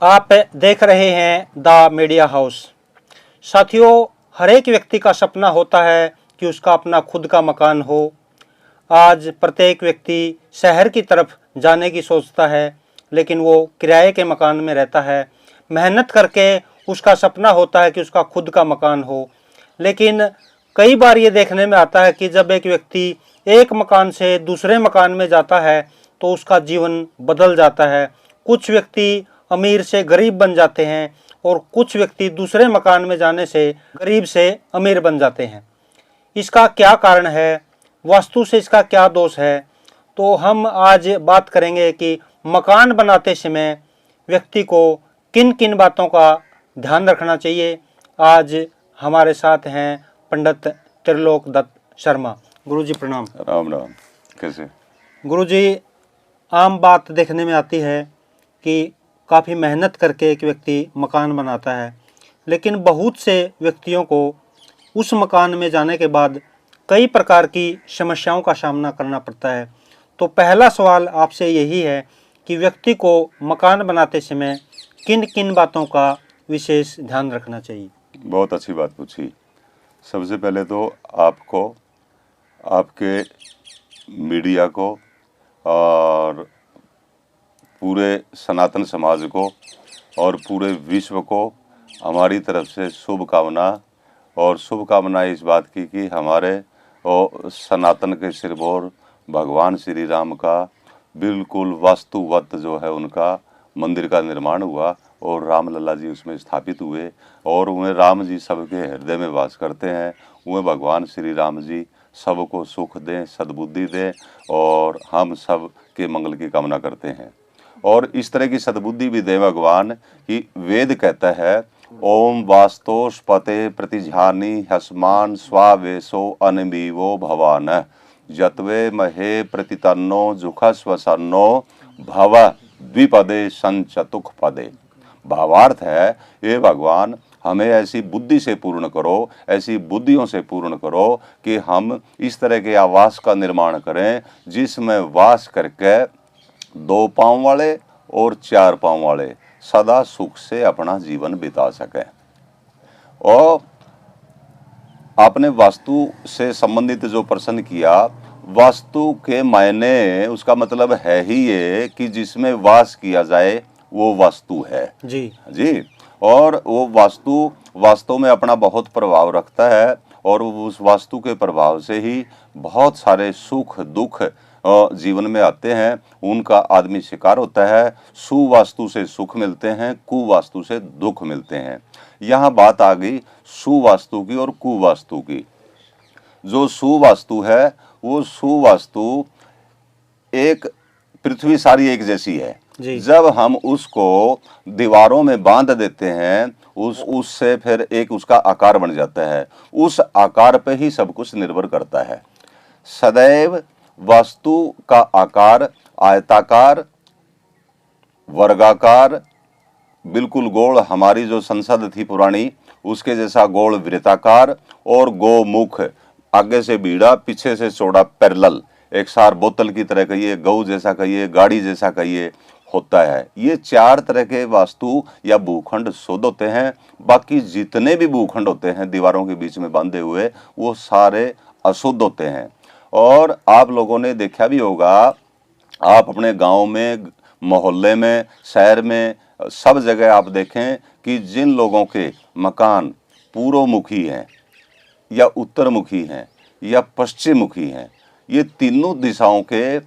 आप देख रहे हैं द मीडिया हाउस। साथियों, हर एक व्यक्ति का सपना होता है कि उसका अपना खुद का मकान हो। आज प्रत्येक व्यक्ति शहर की तरफ जाने की सोचता है, लेकिन वो किराए के मकान में रहता है। मेहनत करके उसका सपना होता है कि उसका खुद का मकान हो, लेकिन कई बार ये देखने में आता है कि जब एक व्यक्ति एक मकान से दूसरे मकान में जाता है तो उसका जीवन बदल जाता है। कुछ व्यक्ति अमीर से गरीब बन जाते हैं और कुछ व्यक्ति दूसरे मकान में जाने से गरीब से अमीर बन जाते हैं। इसका क्या कारण है, वास्तु से इसका क्या दोष है, तो हम आज बात करेंगे कि मकान बनाते समय व्यक्ति को किन किन बातों का ध्यान रखना चाहिए। आज हमारे साथ हैं पंडित त्रिलोक दत्त शर्मा। गुरुजी प्रणाम। राम राम। कैसे? गुरुजी, आम बात देखने में आती है कि काफ़ी मेहनत करके एक व्यक्ति मकान बनाता है, लेकिन बहुत से व्यक्तियों को उस मकान में जाने के बाद कई प्रकार की समस्याओं का सामना करना पड़ता है। तो पहला सवाल आपसे यही है कि व्यक्ति को मकान बनाते समय किन किन बातों का विशेष ध्यान रखना चाहिए। बहुत अच्छी बात पूछी। सबसे पहले तो आपको, आपके मीडिया को और पूरे सनातन समाज को और पूरे विश्व को हमारी तरफ से शुभकामना, और शुभकामना इस बात की कि हमारे सनातन के सिरमौर भगवान श्री राम का बिल्कुल वास्तुवत जो है उनका मंदिर का निर्माण हुआ और राम लल्ला जी उसमें स्थापित हुए और उन्हें राम जी सबके हृदय में वास करते हैं। उन्हें भगवान श्री राम जी सबको सुख दें, सद्बुद्धि दें और हम सब के मंगल की कामना करते हैं। और इस तरह की सद्बुद्धि भी दें भगवान कि वेद कहता है ओम वास्तोष्पते प्रतिझानी हस्मान स्वावेशो अनबीवो भवान जत्वे महे प्रतितन्नो जुखस्वसन्नो भव द्विपदे संचतुख पदे। भावार्थ है, ये भगवान हमें ऐसी बुद्धि से पूर्ण करो, ऐसी बुद्धियों से पूर्ण करो कि हम इस तरह के आवास का निर्माण करें जिसमें वास करके 2 पाँव वाले और 4 पाँव वाले सदा सुख से अपना जीवन बिता सकें। और आपने वास्तु से संबंधित जो प्रश्न किया, वास्तु के मायने उसका मतलब है ही ये कि जिसमें वास किया जाए वो वास्तु है जी। और वो वास्तु वास्तव में अपना बहुत प्रभाव रखता है और उस वास्तु के प्रभाव से ही बहुत सारे सुख दुख जीवन में आते हैं, उनका आदमी शिकार होता है। सुवास्तु से सुख मिलते हैं, कुवास्तु से दुख मिलते हैं। यहाँ बात आ गई सुवास्तु की और कुवास्तु की। जो सुवास्तु है वो सुवास्तु एक पृथ्वी सारी एक जैसी है। जब हम उसको दीवारों में बांध देते हैं उससे फिर एक उसका आकार बन जाता है। उस आकार पे ही सब कुछ निर्भर करता है। सदैव वास्तु का आकार आयताकार, वर्गाकार, बिल्कुल गोल, हमारी जो संसद थी पुरानी उसके जैसा गोल वृत्ताकार और गोमुख, आगे से बीड़ा पीछे से चौड़ा पैरेलल, एक सार बोतल की तरह कहिए, गऊ जैसा कहिए, गाड़ी जैसा कहिए होता है। ये 4 तरह के वास्तु या भूखंड शुद्ध होते हैं। बाकी जितने भी भूखंड होते हैं दीवारों के बीच में बांधे हुए वो सारे अशुद्ध होते हैं। और आप लोगों ने देखा भी होगा, आप अपने गांव में, मोहल्ले में, शहर में, सब जगह आप देखें कि जिन लोगों के मकान पूर्वमुखी हैं या उत्तरमुखी हैं या पश्चिममुखी हैं, ये तीनों दिशाओं के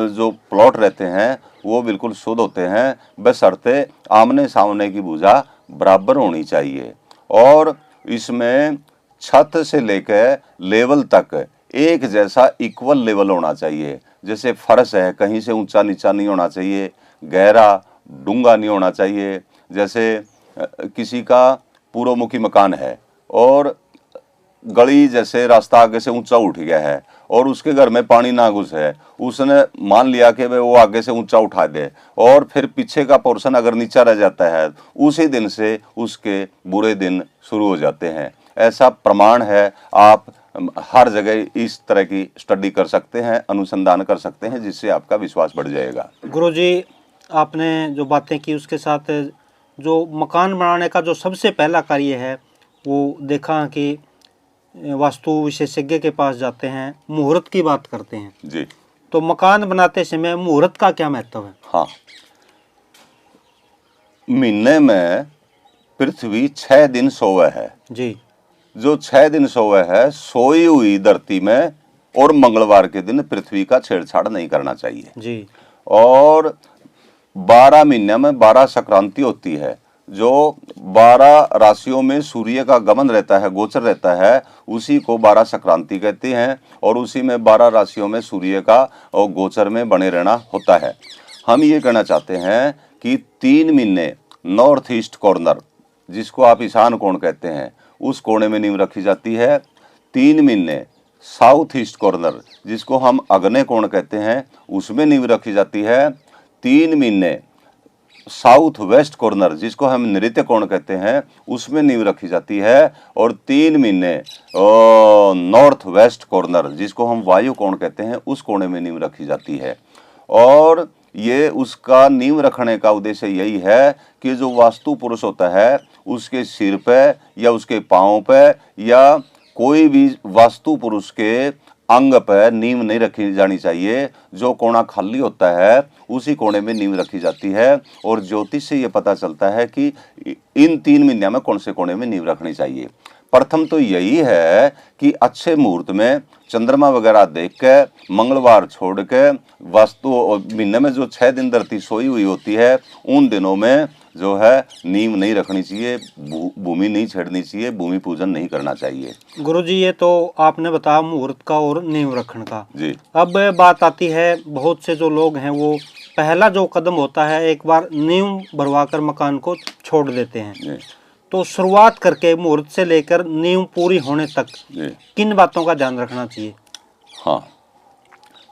जो प्लॉट रहते हैं वो बिल्कुल शुद्ध होते हैं, बशर्ते आमने सामने की भुजा बराबर होनी चाहिए। और इसमें छत से लेकर लेवल तक एक जैसा इक्वल लेवल होना चाहिए। जैसे फर्श है, कहीं से ऊंचा नीचा नहीं होना चाहिए, गहरा डूंगा नहीं होना चाहिए। जैसे किसी का पूर्वमुखी मकान है और गली जैसे रास्ता आगे से ऊंचा उठ गया है और उसके घर में पानी ना घुसे, उसने मान लिया कि वो आगे से ऊंचा उठा दे और फिर पीछे का पोर्शन अगर नीचा रह जाता है, उसी दिन से उसके बुरे दिन शुरू हो जाते हैं। ऐसा प्रमाण है। आप हर जगह इस तरह की स्टडी कर सकते हैं, अनुसंधान कर सकते हैं, जिससे आपका विश्वास बढ़ जाएगा। गुरुजी, आपने जो बातें की उसके साथ जो मकान बनाने का जो सबसे पहला कार्य है वो देखा कि वास्तु विशेषज्ञ के पास जाते हैं, मुहूर्त की बात करते हैं। जी। तो मकान बनाते समय मुहूर्त का क्या महत्व है? हाँ, महीने में पृथ्वी 6 दिन सोवे है। जी। जो 6 दिन सोवे है, सोई हुई धरती में और मंगलवार के दिन पृथ्वी का छेड़छाड़ नहीं करना चाहिए। जी। और 12 महीने में 12 संक्रांति होती है। जो 12 राशियों में सूर्य का गमन रहता है, गोचर रहता है, उसी को 12 संक्रांति कहते हैं। और उसी में 12 राशियों में सूर्य का और गोचर में बने रहना होता है। हम ये कहना चाहते हैं कि 3 महीने नॉर्थ ईस्ट कॉर्नर, जिसको आप ईशान कोण कहते हैं, उस कोने में नींव रखी जाती है। 3 महीने साउथ ईस्ट कॉर्नर, जिसको हम अग्नि कोण कहते हैं, उसमें नींव रखी जाती है। 3 महीने साउथ वेस्ट कॉर्नर, जिसको हम नृत्य कोण कहते हैं, उसमें नींव रखी जाती है। और 3 महीने नॉर्थ वेस्ट कॉर्नर, जिसको हम वायु कोण कहते हैं, उस कोने में नींव रखी जाती है। और ये उसका नींव रखने का उद्देश्य यही है कि जो वास्तु पुरुष होता है, उसके सिर पे या उसके पाँव पे या कोई भी वास्तु पुरुष के अंग पर नींव नहीं रखी जानी चाहिए। जो कोना खाली होता है उसी कोने में नींव रखी जाती है। और ज्योतिष से ये पता चलता है कि इन 3 महीने में कौन से कोने में नींव रखनी चाहिए। प्रथम तो यही है कि अच्छे मुहूर्त में चंद्रमा वगैरह देख के, मंगलवार छोड़ के, वास्तु महीने में जो 6 दिन धरती सोई हुई होती है, उन दिनों में जो है नींव नहीं रखनी चाहिए, भूमि नहीं छेड़नी चाहिए, भूमि पूजन नहीं करना चाहिए। गुरुजी, ये तो आपने बताया मुहूर्त का और नींव रखने का। जी। अब बात आती है, बहुत से जो लोग हैं वो पहला जो कदम होता है, एक बार नींव भरवाकर मकान को छोड़ देते हैं। जी। तो शुरुआत करके मुहूर्त से लेकर नींव पूरी होने तक जी। किन बातों का ध्यान रखना चाहिए? हाँ,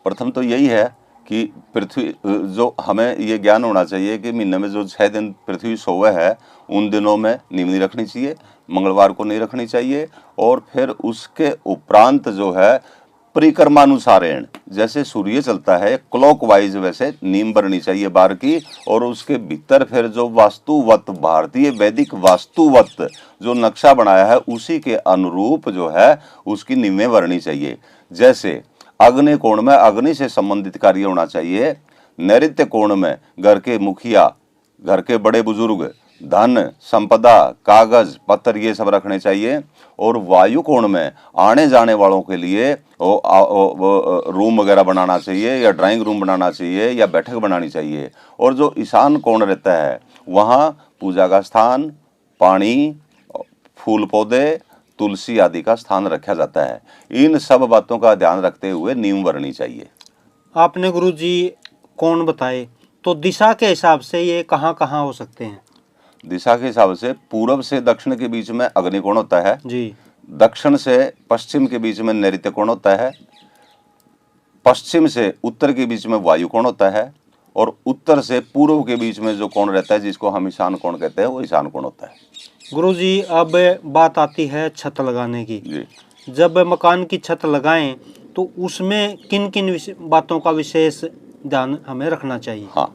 प्रथम तो यही है कि पृथ्वी, जो हमें ये ज्ञान होना चाहिए कि महीने में जो 6 दिन पृथ्वी सोवे है, उन दिनों में नींव नहीं रखनी चाहिए, मंगलवार को नहीं रखनी चाहिए। और फिर उसके उपरांत जो है परिक्रमानुसारेण, जैसे सूर्य चलता है क्लॉकवाइज, वैसे नींव भरनी चाहिए बार की। और उसके भीतर फिर जो वास्तुवत, भारतीय वैदिक वास्तुवत जो नक्शा बनाया है, उसी के अनुरूप जो है उसकी नींवें भरनी चाहिए। जैसे अग्नि कोण में अग्नि से संबंधित कार्य होना चाहिए। नैऋत्य कोण में घर के मुखिया, घर के बड़े बुजुर्ग, धन, संपदा, कागज पत्र, ये सब रखने चाहिए। और वायु कोण में आने जाने वालों के लिए रूम वगैरह बनाना चाहिए, या ड्राइंग रूम बनाना चाहिए, या बैठक बनानी चाहिए। और जो ईशान कोण रहता है, वहाँ पूजा का स्थान, पानी, फूल पौधे, तुलसी आदि का स्थान रखा जाता है। इन सब बातों का ध्यान रखते हुए नींव भरनी चाहिए। आपने गुरुजी कोण बताए, तो दिशा के हिसाब से ये कहाँ कहाँ हो सकते हैं? दिशा के हिसाब से पूर्व से दक्षिण के बीच में अग्निकोण होता है जी। दक्षिण से पश्चिम के बीच में नैऋत्य कोण होता है, पश्चिम से उत्तर के बीच में वायु कोण होता है, और उत्तर से पूर्व के बीच में जो कोण रहता है, जिसको हम ईशान कोण कहते हैं, वो ईशान कोण होता है। गुरुजी, अब बात आती है छत लगाने की। जी। जब मकान की छत लगाएं तो उसमें किन किन बातों का विशेष ध्यान हमें रखना चाहिए? हाँ,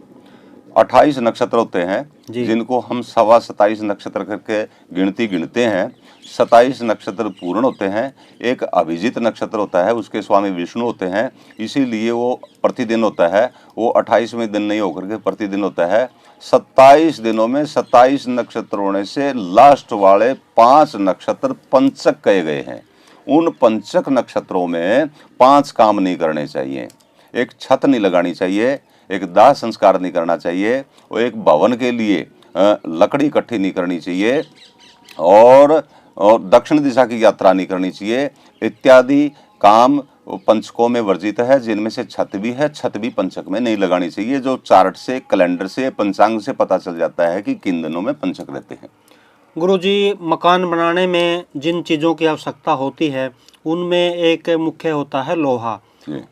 28 नक्षत्र होते हैं, जिनको हम 27 नक्षत्र करके गिनती गिनते हैं। 27 नक्षत्र पूर्ण होते हैं। एक अभिजीत नक्षत्र होता है, उसके स्वामी विष्णु होते हैं, इसीलिए वो प्रतिदिन होता है। वो 28वें दिन नहीं होकर के प्रतिदिन होता है। 27 दिनों में 27 नक्षत्र होने से लास्ट वाले 5 नक्षत्र पंचक कहे गए हैं। उन पंचक नक्षत्रों में 5 काम नहीं करने चाहिए। एक छत नहीं लगानी चाहिए, एक दाह संस्कार नहीं करना चाहिए, और एक भवन के लिए लकड़ी इकट्ठी नहीं करनी चाहिए, और दक्षिण दिशा की यात्रा नहीं करनी चाहिए। इत्यादि काम पंचकों में वर्जित है, जिनमें से छत भी है। छत भी पंचक में नहीं लगानी चाहिए, जो चार्ट से, कैलेंडर से, पंचांग से पता चल जाता है कि किन दिनों में पंचक रहते हैं। गुरुजी, मकान बनाने में जिन चीज़ों की आवश्यकता होती है, उनमें एक मुख्य होता है लोहा।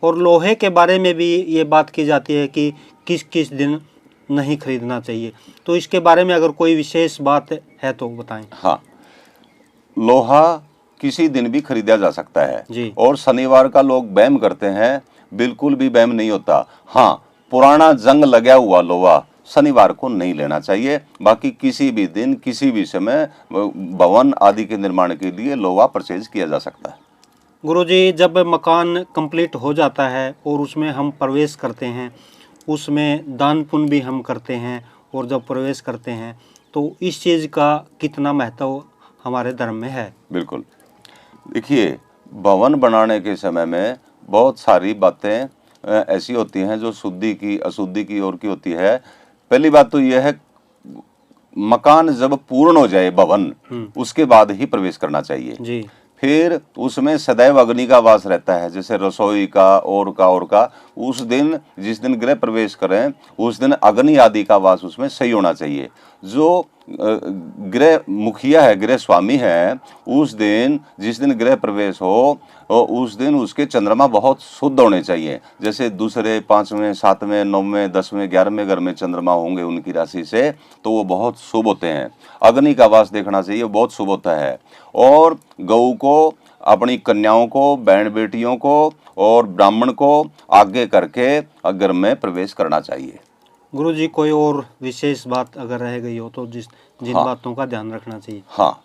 और लोहे के बारे में भी ये बात की जाती है कि किस किस दिन नहीं खरीदना चाहिए। तो इसके बारे में अगर कोई विशेष बात है तो बताएं। हाँ, लोहा किसी दिन भी खरीदा जा सकता है जी। और शनिवार का लोग वहम करते हैं, बिल्कुल भी वहम नहीं होता। हाँ, पुराना जंग लगा हुआ लोहा शनिवार को नहीं लेना चाहिए। बाकी किसी भी दिन किसी भी समय भवन आदि के निर्माण के लिए लोहा परचेज किया जा सकता है। गुरुजी, जब मकान कंप्लीट हो जाता है और उसमें हम प्रवेश करते हैं, उसमें दान पुण्य भी हम करते हैं, और जब प्रवेश करते हैं तो इस चीज़ का कितना महत्व हमारे धर्म में है? बिल्कुल, देखिए, भवन बनाने के समय में बहुत सारी बातें ऐसी होती हैं जो शुद्धि की अशुद्धि की ओर की होती है। पहली बात तो यह है, मकान जब पूर्ण हो जाए भवन, उसके बाद ही प्रवेश करना चाहिए जी। फिर उसमें सदैव अग्नि का वास रहता है, जैसे रसोई का और का उस दिन जिस दिन गृह प्रवेश करें उस दिन अग्नि आदि का वास उसमें सही होना चाहिए। जो गृह मुखिया है, गृह स्वामी है, उस दिन जिस दिन गृह प्रवेश हो उस दिन उसके चंद्रमा बहुत शुद्ध होने चाहिए। जैसे दूसरे 5वें 7वें 9वें 10वें 11वें घर में चंद्रमा होंगे उनकी राशि से तो वो बहुत शुभ होते हैं। अग्नि का वास देखना चाहिए, बहुत शुभ होता है। और गऊ को, अपनी कन्याओं को, बहन बेटियों को और ब्राह्मण को आगे करके घर में प्रवेश करना चाहिए। गुरुजी, कोई और विशेष बात अगर रह गई हो तो जिन हाँ। बातों का ध्यान रखना चाहिए? हाँ,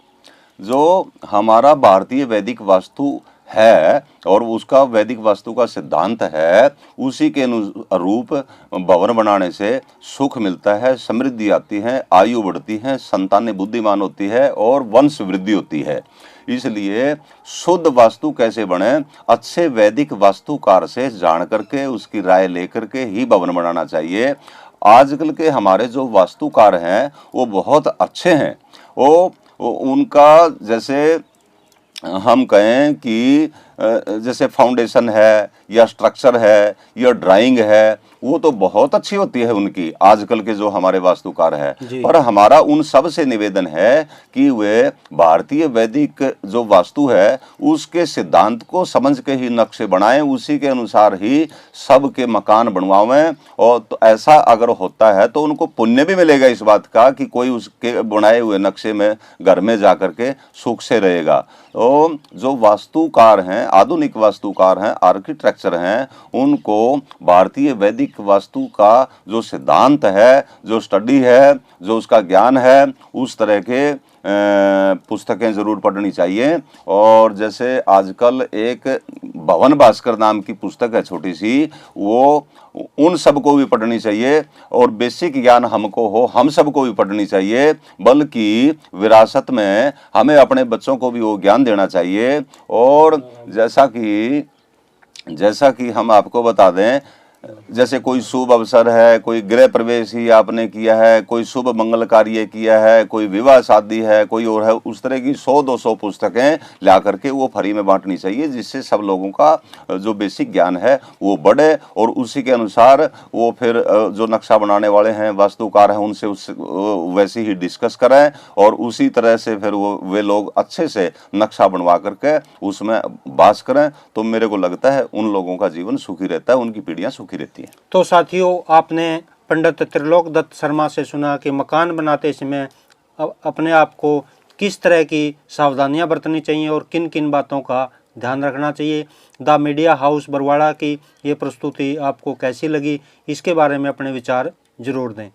जो हमारा भारतीय वैदिक वास्तु है और उसका वैदिक वास्तु का सिद्धांत है, उसी के अनुरूप भवन बनाने से सुख मिलता है, समृद्धि आती है, आयु बढ़ती है, संतानें बुद्धिमान होती है और वंश वृद्धि होती है। इसलिए शुद्ध वास्तु कैसे बने, अच्छे वैदिक वास्तुकार से जान करके उसकी राय लेकर के ही भवन बनाना चाहिए। आजकल के हमारे जो वास्तुकार हैं वो बहुत अच्छे हैं। वो उनका जैसे हम कहें कि जैसे फाउंडेशन है या स्ट्रक्चर है या ड्राइंग है, वो तो बहुत अच्छी होती है उनकी, आजकल के जो हमारे वास्तुकार हैं। और हमारा उन सब से निवेदन है कि वे भारतीय वैदिक जो वास्तु है उसके सिद्धांत को समझ के ही नक्शे बनाएं, उसी के अनुसार ही सबके मकान बनवावें। और तो ऐसा अगर होता है तो उनको पुण्य भी मिलेगा इस बात का कि कोई उसके बनाए हुए नक्शे में घर में जा करके सुख से रहेगा। तो जो वास्तुकार हैं, आधुनिक वास्तुकार हैं, आर्किटेक्चर हैं, उनको भारतीय वैदिक वास्तु का जो सिद्धांत है, जो स्टडी है, जो उसका ज्ञान है, उस तरह के पुस्तकें जरूर पढ़नी चाहिए। और जैसे आजकल एक भवन भास्कर नाम की पुस्तक है छोटी सी, वो उन सबको भी पढ़नी चाहिए और बेसिक ज्ञान हमको हो, हम सबको भी पढ़नी चाहिए। बल्कि विरासत में हमें अपने बच्चों को भी वो ज्ञान देना चाहिए। और जैसा कि हम आपको बता दें, जैसे कोई शुभ अवसर है, कोई गृह प्रवेश ही आपने किया है, कोई शुभ मंगल कार्य किया है, कोई विवाह शादी है, कोई और है, उस तरह की 100-200 पुस्तकें ला करके वो फ्री में बांटनी चाहिए, जिससे सब लोगों का जो बेसिक ज्ञान है वो बढ़े। और उसी के अनुसार वो फिर जो नक्शा बनाने वाले हैं, वास्तुकार हैं, उनसे वैसे ही डिस्कस करें और उसी तरह से फिर वे लोग अच्छे से नक्शा बनवा करके उसमें वास करें। तो मेरे को लगता है उन लोगों का जीवन सुखी रहता है, उनकी पीढ़ियां सुखी रहती है। तो साथियों, आपने पंडित त्रिलोक दत्त शर्मा से सुना कि मकान बनाते समय अपने आप को किस तरह की सावधानियां बरतनी चाहिए और किन किन बातों का ध्यान रखना चाहिए। द मीडिया हाउस बरवाड़ा की ये प्रस्तुति आपको कैसी लगी, इसके बारे में अपने विचार जरूर दें।